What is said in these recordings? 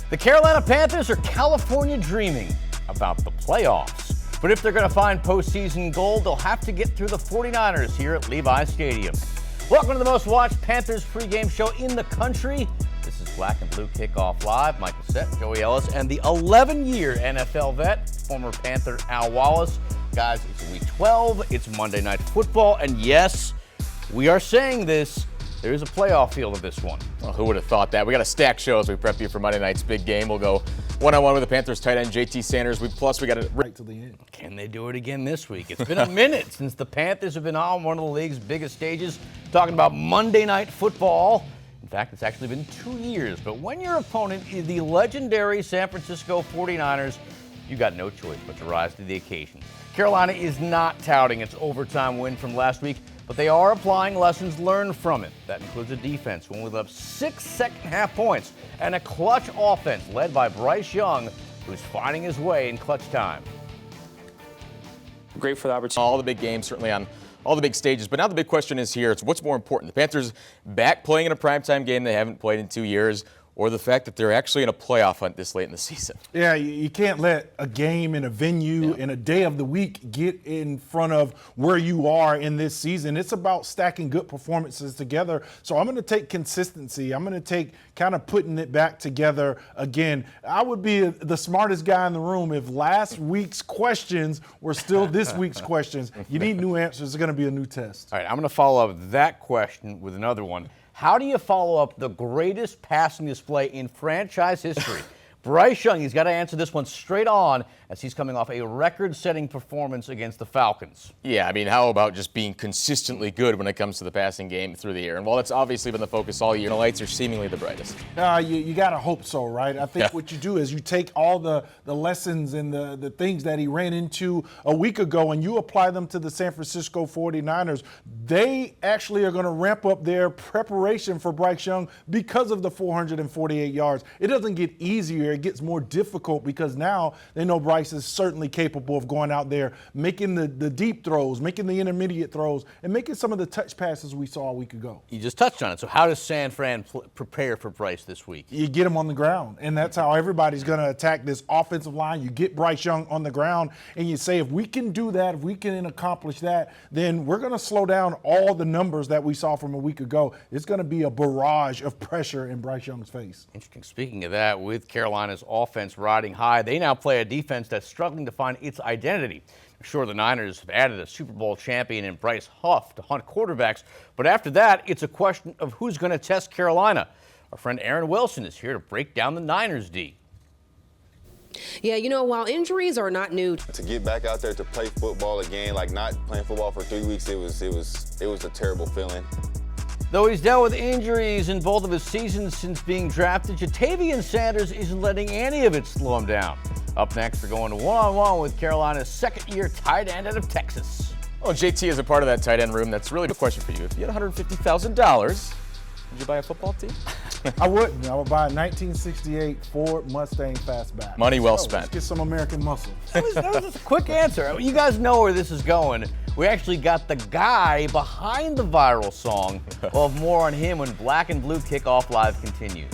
The Carolina Panthers are California dreaming about the playoffs. But if they're going to find postseason gold, they'll have to get through the 49ers here at Levi Stadium. Welcome to the most watched Panthers pregame show in the country. This is Black and Blue Kickoff Live. Michael Sett, Joey Ellis, and the 11-year NFL vet, former Panther Al Wallace. Guys, it's week 12. It's Monday Night Football. And yes, we are saying this. There is a playoff feel to this one. Well, who would have thought that? We got a stacked show as we prep you for Monday night's big game. We'll go one-on-one with the Panthers tight end JT Sanders. Plus, we got it right to the end. Can they do it again this week? It's been a minute since the Panthers have been on one of the league's biggest stages, talking about Monday Night Football. In fact, it's actually been 2 years. But when your opponent is the legendary San Francisco 49ers, you got no choice but to rise to the occasion. Carolina is not touting its overtime win from last week, but they are applying lessons learned from it. That includes a defense when we let up 6 second-half points and a clutch offense led by Bryce Young, who's finding his way in clutch time. Great for the opportunity. All the big games, certainly on all the big stages. But now the big question is here. It's what's more important? The Panthers back playing in a primetime game they haven't played in 2 years, or the fact that they're actually in a playoff hunt this late in the season? Yeah, you can't let a game in a venue in a day of the week get in front of where you are in this season. It's about stacking good performances together. So I'm going to take consistency. I'm going to take kind of putting it back together again. I would be the smartest guy in the room if last week's questions were still this week's questions. You need new answers. It's going to be a new test. All right, I'm going to follow up that question with another one. How do you follow up the greatest passing display in franchise history? Bryce Young, he's got to answer this one straight on as he's coming off a record-setting performance against the Falcons. Yeah, I mean, how about just being consistently good when it comes to the passing game through the air? And while that's obviously been the focus all year, the lights are seemingly the brightest. You got to hope so, right? I think what you do is you take all the lessons and the things that he ran into a week ago and you apply them to the San Francisco 49ers. They actually are going to ramp up their preparation for Bryce Young because of the 448 yards. It doesn't get easier. It gets more difficult because now they know Bryce is certainly capable of going out there, making the deep throws, making the intermediate throws, and making some of the touch passes we saw a week ago. You just touched on it. So how does San Fran prepare for Bryce this week? You get him on the ground, and that's how everybody's going to attack this offensive line. You get Bryce Young on the ground, and you say, if we can do that, if we can accomplish that, then we're going to slow down all the numbers that we saw from a week ago. It's going to be a barrage of pressure in Bryce Young's face. Interesting. Speaking of that, with Carolina's offense riding high, they now play a defense that's struggling to find its identity. Sure, the Niners have added a Super Bowl champion in Bryce Huff to hunt quarterbacks, but after that, it's a question of who's going to test Carolina. Our friend Aaron Wilson is here to break down the Niners D. Yeah, while injuries are not new. To get back out there to play football again, like not playing football for 3 weeks, it was a terrible feeling. Though he's dealt with injuries in both of his seasons since being drafted, Ja'Tavion Sanders isn't letting any of it slow him down. Up next, we're going to one-on-one with Carolina's second-year tight end out of Texas. Well, JT is a part of that tight end room. That's really a question for you. If you had $150,000, would you buy a football team? I wouldn't. I would buy a 1968 Ford Mustang Fastback. Money well spent. Let's get some American muscle. That was just a quick answer. You guys know where this is going. We actually got the guy behind the viral song. We'll have more on him when Black and Blue Kickoff Live continues.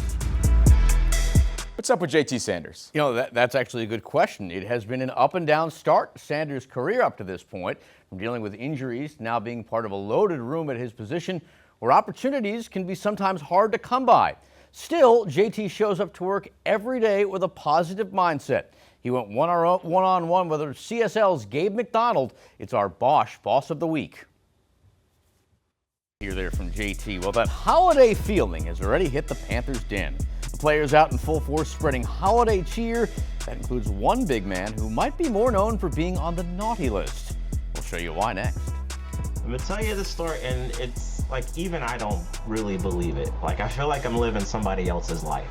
What's up with JT Sanders? That's actually a good question. It has been an up-and-down start to Sanders' career up to this point, from dealing with injuries to now being part of a loaded room at his position, where opportunities can be sometimes hard to come by. Still, JT shows up to work every day with a positive mindset. He went one-on-one with CSL's Gabe McDonald. It's our Bosch Boss of the Week. Hear there from JT. Well, that holiday feeling has already hit the Panthers' den. The players out in full force spreading holiday cheer. That includes one big man who might be more known for being on the naughty list. We'll show you why next. I'm gonna tell you the story, and it's like, even I don't really believe it. Like, I feel like I'm living somebody else's life.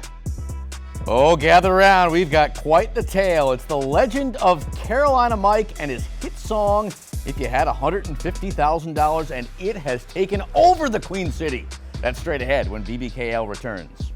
Oh, gather around. We've got quite the tale. It's the legend of Carolina Mike and his hit song, If You Had $150,000, and it has taken over the Queen City. That's straight ahead when bbkl returns.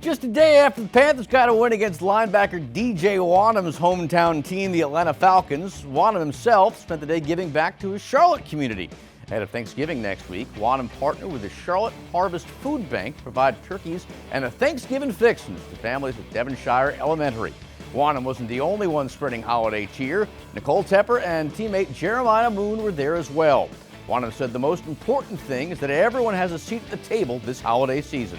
Just a day after the Panthers got a win against linebacker DJ Wonnum's hometown team, the Atlanta Falcons, Wonnum himself spent the day giving back to his Charlotte community. Ahead of Thanksgiving next week, Wanham partnered with the Charlotte Harvest Food Bank to provide turkeys and a Thanksgiving fixins to families at Devonshire Elementary. Wanham wasn't the only one spreading holiday cheer. Nicole Tepper and teammate Jeremiah Moon were there as well. Wanham said the most important thing is that everyone has a seat at the table this holiday season.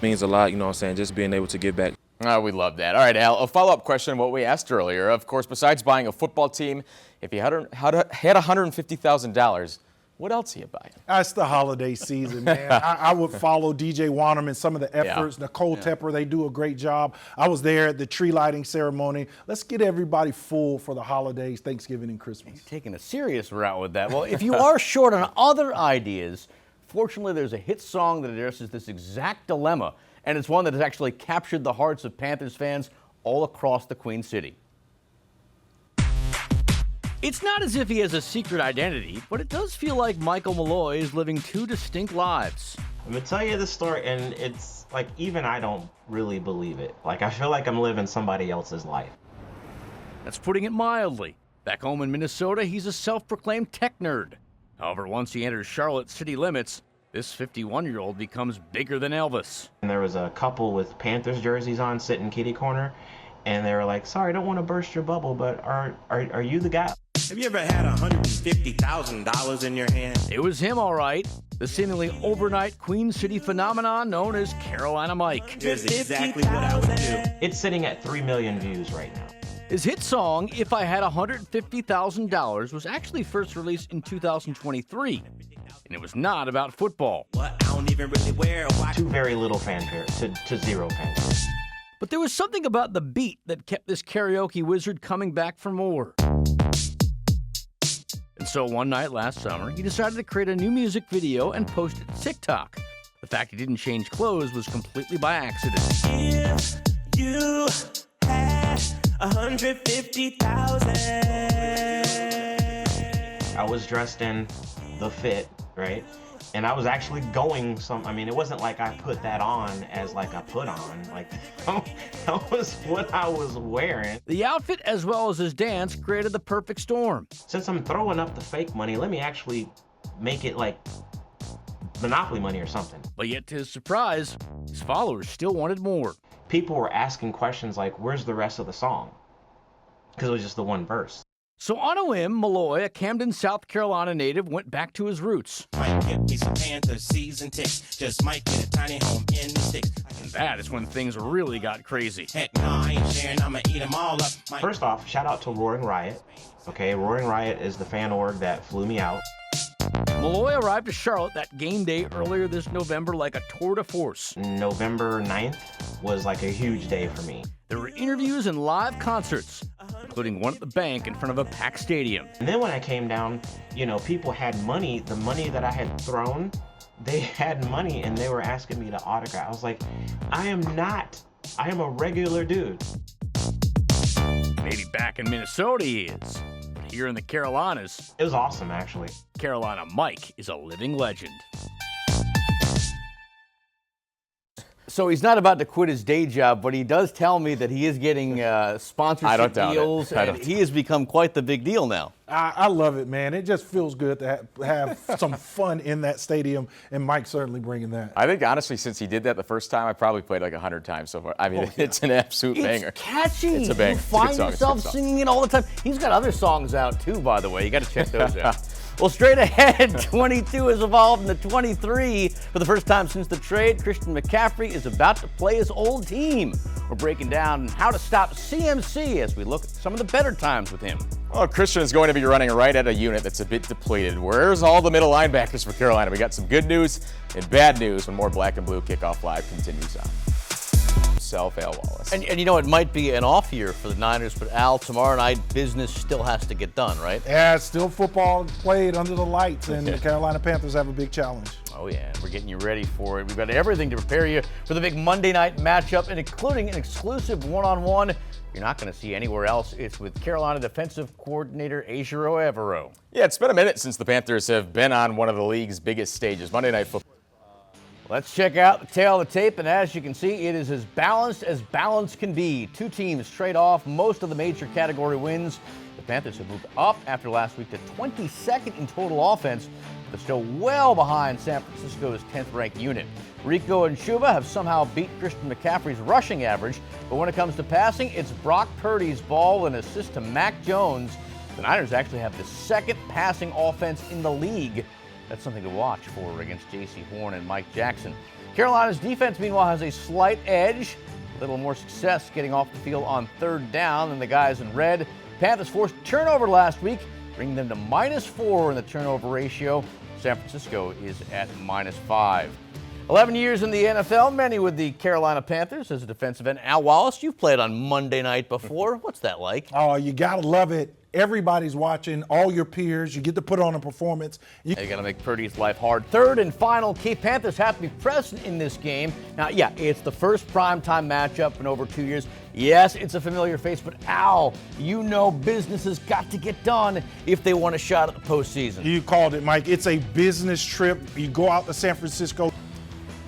Means a lot, you know what I'm saying, just being able to give back. Oh, we love that. All right, Al, a follow-up question on what we asked earlier. Of course, besides buying a football team, if you had $150,000, what else are you buying? It's the holiday season, man. I would follow DJ Wanham and some of the efforts. Yeah. Nicole Tepper, they do a great job. I was there at the tree lighting ceremony. Let's get everybody full for the holidays, Thanksgiving and Christmas. You're taking a serious route with that. Well, if you are short on other ideas, fortunately there's a hit song that addresses this exact dilemma, and it's one that has actually captured the hearts of Panthers fans all across the Queen City. It's not as if he has a secret identity, but it does feel like Michael Malloy is living two distinct lives. I'm gonna tell you the story, and it's like, even I don't really believe it. Like, I feel like I'm living somebody else's life. That's putting it mildly. Back home in Minnesota, he's a self-proclaimed tech nerd. However, once he enters Charlotte's city limits, this 51-year-old becomes bigger than Elvis. And there was a couple with Panthers jerseys on sitting kitty corner, and they were like, sorry, I don't want to burst your bubble, but are you the guy? Have you ever had $150,000 in your hand? It was him, all right. The seemingly overnight Queen City phenomenon known as Carolina Mike. Here's exactly what I would do. It's sitting at 3 million views right now. His hit song, If I Had $150,000, was actually first released in 2023. And it was not about football. What? I don't even really wear a watch. To very little fanfare, to zero fanfare. But there was something about the beat that kept this karaoke wizard coming back for more. And so one night last summer, he decided to create a new music video and post it to TikTok. The fact he didn't change clothes was completely by accident. If you had $150,000. I was dressed in the fit, right? And I was actually going it wasn't like I put that on as like I put on. Like, that was what I was wearing. The outfit, as well as his dance, created the perfect storm. Since I'm throwing up the fake money, let me actually make it like Monopoly money or something. But yet, to his surprise, his followers still wanted more. People were asking questions like, where's the rest of the song? Because it was just the one verse. So on a whim, Malloy, a Camden, South Carolina native, went back to his roots. Might get me some Panthers season ticks. Just might get a tiny home in the sticks. And that is when things really got crazy. Heck no, I ain't sharing. I'ma eat them all up. First off, shout out to Roaring Riot. Okay, Roaring Riot is the fan org that flew me out. Malloy arrived to Charlotte that game day earlier this November like a tour de force. November 9th was like a huge day for me. There were interviews and live concerts, including one at the bank in front of a packed stadium. And then when I came down, people had money. The money that I had thrown, they had money and they were asking me to autograph. I was like, I am a regular dude. Maybe back in Minnesota he is, but here in the Carolinas, it was awesome, actually. Carolina Mike is a living legend. So he's not about to quit his day job, but he does tell me that he is getting sponsorship deals. And he has become quite the big deal now. I love it, man. It just feels good to have some fun in that stadium, and Mike's certainly bringing that. I think, honestly, since he did that the first time, I probably played like 100 times so far. I mean, it's an absolute banger. It's catchy. It's a banger. You find yourself singing it all the time. He's got other songs out, too, by the way. You got to check those out. Well, straight ahead, 22 has evolved into 23. For the first time since the trade, Christian McCaffrey is about to play his old team. We're breaking down how to stop CMC as we look at some of the better times with him. Well, Christian is going to be running right at a unit that's a bit depleted. Where's all the middle linebackers for Carolina? We got some good news and bad news when more Black and Blue Kickoff Live continues on. Al Wallace. And it might be an off year for the Niners, but Al, tomorrow night business still has to get done, right? Yeah, it's still football played under the lights, and the Carolina Panthers have a big challenge. Oh yeah, we're getting you ready for it. We've got everything to prepare you for the big Monday night matchup, and including an exclusive one-on-one you're not going to see anywhere else. It's with Carolina defensive coordinator Ejiro Evero. Yeah, it's been a minute since the Panthers have been on one of the league's biggest stages, Monday Night Football. Let's check out the tail of the tape, and as you can see, it is as balance can be. Two teams trade off most of the major category wins. The Panthers have moved up after last week to 22nd in total offense, but they're still well behind San Francisco's 10th-ranked unit. Rico and Shuba have somehow beat Christian McCaffrey's rushing average, but when it comes to passing, it's Brock Purdy's ball and assist to Mac Jones. The Niners actually have the second passing offense in the league. That's something to watch for against J.C. Horn and Mike Jackson. Carolina's defense, meanwhile, has a slight edge. A little more success getting off the field on third down than the guys in red. Panthers forced a turnover last week, bringing them to -4 in the turnover ratio. San Francisco is at -5. 11 years in the NFL, many with the Carolina Panthers as a defensive end. Al Wallace, you've played on Monday night before. What's that like? Oh, you got to love it. Everybody's watching, all your peers. You get to put on a performance. You got to make Purdy's life hard. Third and final key, Panthers have to be present in this game. Now, yeah, it's the first primetime matchup in over 2 years. Yes, it's a familiar face, but Al, you know business has got to get done if they want a shot at the postseason. You called it, Mike. It's a business trip. You go out to San Francisco.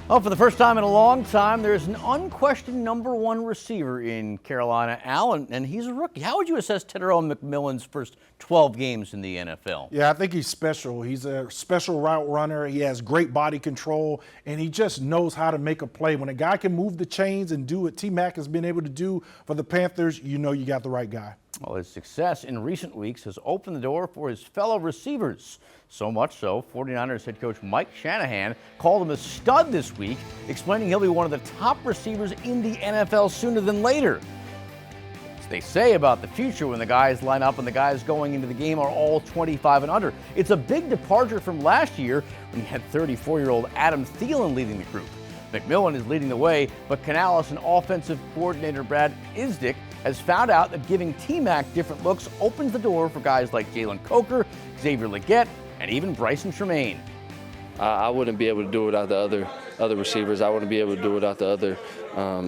Oh, for the first time in a long time, there's an unquestioned #1 receiver in Carolina, Al, and he's a rookie. How would you assess Tyrell McMillan's first 12 games in the NFL? Yeah, I think he's special. He's a special route runner. He has great body control, and he just knows how to make a play. When a guy can move the chains and do what T-Mac has been able to do for the Panthers, you know you got the right guy. Well, his success in recent weeks has opened the door for his fellow receivers. So much so, 49ers head coach Mike Shanahan called him a stud this week, explaining he'll be one of the top receivers in the NFL sooner than later. As they say about the future when the guys line up and the guys going into the game are all 25 and under. It's a big departure from last year when you had 34-year-old Adam Thielen leading the group. McMillan is leading the way, but Canales and offensive coordinator Brad Isdick has found out that giving T-Mac different looks opens the door for guys like Jalen Coker, Xavier Legette, and even Bryson Tremaine. I wouldn't be able to do it without the other receivers. I wouldn't be able to do it without the other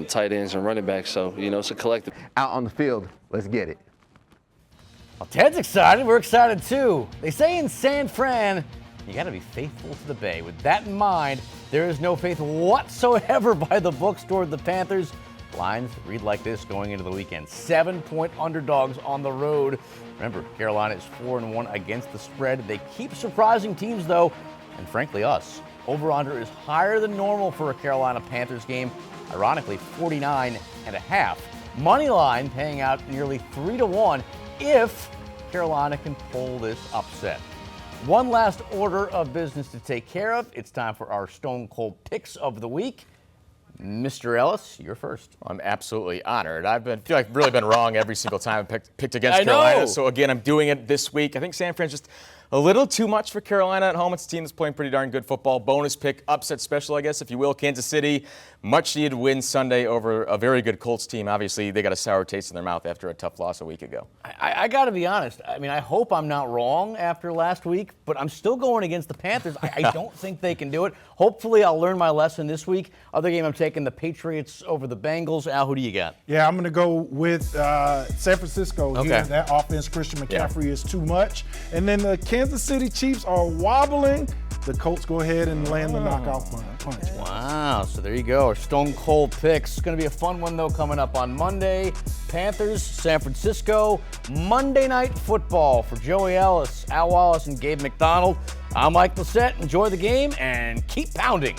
tight ends and running backs. So, you know, it's a collective. Out on the field, let's get it. Well, Ted's excited. We're excited too. They say in San Fran, you got to be faithful to the Bay. With that in mind, there is no faith whatsoever by the books toward the Panthers. Lines read like this going into the weekend. 7-point underdogs on the road. Remember, Carolina is 4-1 against the spread. They keep surprising teams, though, and frankly, us. Over-under is higher than normal for a Carolina Panthers game. Ironically, 49.5. Money line paying out nearly 3-1 if Carolina can pull this upset. One last order of business to take care of. It's time for our Stone Cold Picks of the Week. Mr. Ellis, you're first. I'm absolutely honored. I feel like I've really been wrong every single time I picked against Carolina. So again, I'm doing it this week. I think San Fran's just a little too much for Carolina at home. It's a team that's playing pretty darn good football. Bonus pick, upset special, I guess, if you will. Kansas City, much needed win Sunday over a very good Colts team. Obviously, they got a sour taste in their mouth after a tough loss a week ago. I got to be honest. I mean, I hope I'm not wrong after last week, but I'm still going against the Panthers. I don't think they can do it. Hopefully, I'll learn my lesson this week. Other game, I'm taking the Patriots over the Bengals. Al, who do you got? Yeah, I'm going to go with San Francisco. Okay. Here. That offense, Christian McCaffrey, is too much. And then the Kansas City Chiefs are wobbling. The Colts go ahead and land the knockout punch. Wow, so there you go. Our Stone Cold Picks. It's going to be a fun one, though, coming up on Monday. Panthers, San Francisco, Monday Night Football. For Joey Ellis, Al Wallace, and Gabe McDonald, I'm Mike Lissette. Enjoy the game and keep pounding.